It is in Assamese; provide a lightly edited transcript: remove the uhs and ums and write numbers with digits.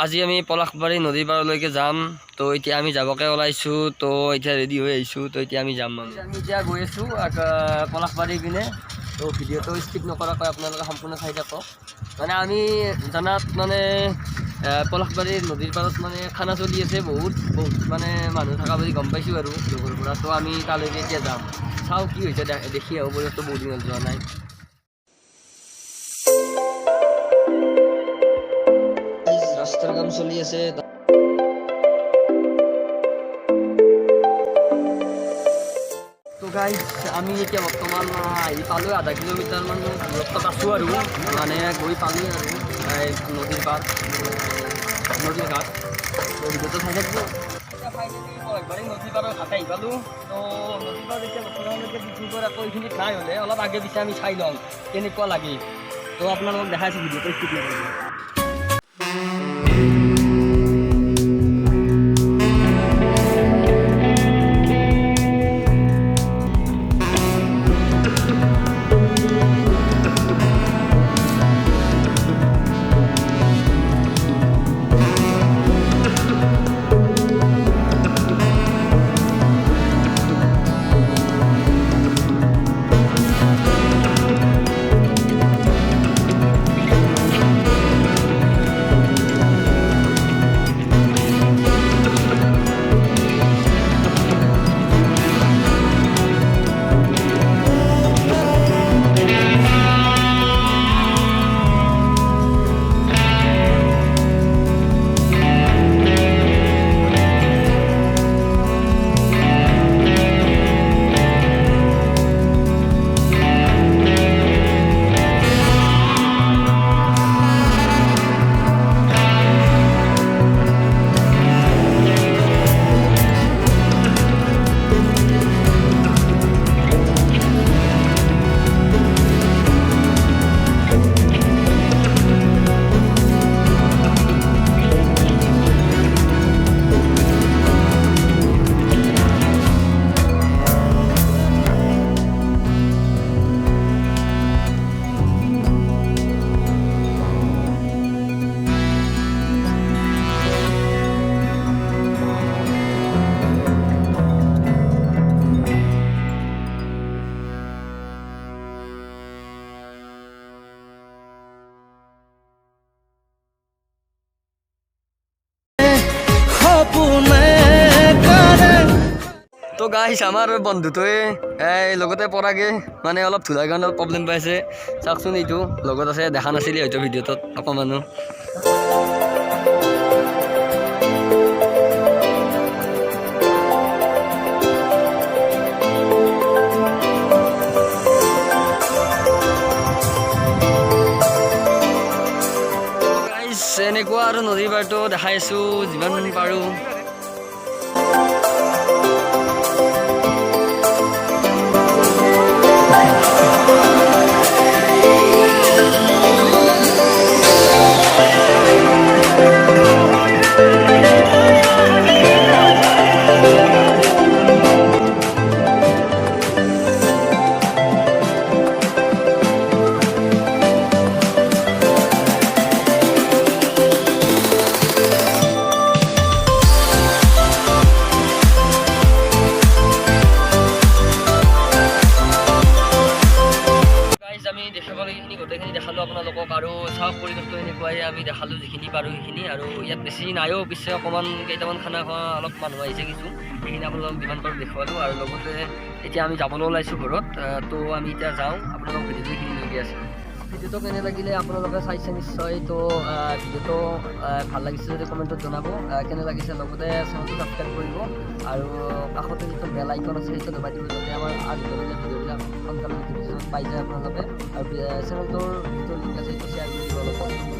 আজি আমি পলাশবাৰী নদীৰ পাৰলৈকে যাম। তো এতিয়া আমি যাবকে ওলাইছোঁ। তো এতিয়া ৰেডি হৈ আহিছোঁ। তো এতিয়া আমি যাম আমি এতিয়া গৈ আছোঁ পলাশবাৰী পিনে। তো ভিডিঅ'টো স্কিপ নকৰাকৈ আপোনালোকে সম্পূৰ্ণ চাই থাকক। মানে আমি জানাত মানে পলাশবাৰীৰ নদীৰ পাৰত মানে খানা চলি আছে, বহুত মানে মানুহ থকা বুলি গম পাইছোঁ আৰু লগৰ পৰা। তো আমি তালৈকে এতিয়া যাম, চাওঁ কি হৈছে দেখি আহোঁ। পৰিৱেশটো বহুত দিন যোৱা নাই। ৰাস্তাৰ কাম চলি আছে। তো গাইজ আমি এতিয়া বৰ্তমান আহি পালোঁ, আধা কিলোমিটাৰমান দূৰত্বত আছোঁ আৰু মানে গৈ পালোঁ আৰু নদীৰ পাৰ নদীৰ ঘাট। তো ভিডিঅ'টো চাই থাকিব। ফাইনেলি পলাশবাৰী নদীৰ পাৰৰ ঘাট আহি পালোঁ। তো নদীৰ পাৰ এতিয়া বৰ্তমানলৈকে ডিব্ৰুগড় আকৌ এইখিনিত নাই, হ'লে অলপ আগে পিছে আমি চাই লওঁ কেনেকুৱা লাগে। তো আপোনালোকক দেখাইছোঁ, ভিডিঅ'টো স্কিপ নকৰিব। তো গাইছ আমাৰ বন্ধুটোৱে লগতে পৰাগে মানে অলপ ধূলাৰ কাৰণে প্ৰব্লেম পাইছে। চাওকচোন, এইটো লগত আছে, দেখা নাছিলি হয়তো ভিডিঅ'টোত অকণমানো। গাইছ এনেকুৱা আৰু নদীৰ পাৰটো দেখাই আছোঁ যিমান পাৰোঁ। আমি দেখাবলগীয়াখিনি গোটেইখিনি দেখালোঁ আপোনালোকক, আৰু চাওক পৰিৱেশটো এনেকুৱাই। আমি দেখালোঁ যিখিনি পাৰোঁ সেইখিনি, আৰু ইয়াত বেছি নাইও পিছে, অকণমান কেইটামান খানা খোৱা অলপ মানুহ আহিছে কিছু, সেইখিনি আপোনালোকক যিমান পাৰোঁ দেখুৱালোঁ। আৰু লগতে এতিয়া আমি যাবলৈ ওলাইছোঁ ঘৰত। তো আমি এতিয়া যাওঁ, আপোনালোকক ভিডিঅ'টো এইখিনি লৈ আছে। ভিডিঅ'টো কেনে লাগিলে আপোনালোকে চাইছে নিশ্চয়। তো ভিডিঅ'টো ভাল লাগিছে যদি কমেণ্টত জনাব কেনে লাগিছে। লগতে চেনেলটো ছাবস্ক্ৰাইব কৰিব, আৰু কাষতে যিটো বেল আইকন আছে সেইটো দবাই দিব, যাতে আমাৰ আগতীয়াকৈ ভিডিঅ'বিলাক সোনকালে নটিফিকেশ্যন পাই যায় আপোনালোকে। আৰু চেনেলটোৰ যিটো লিংক আছে সেইটো শ্বেয়াৰ কৰি দিব অলপ।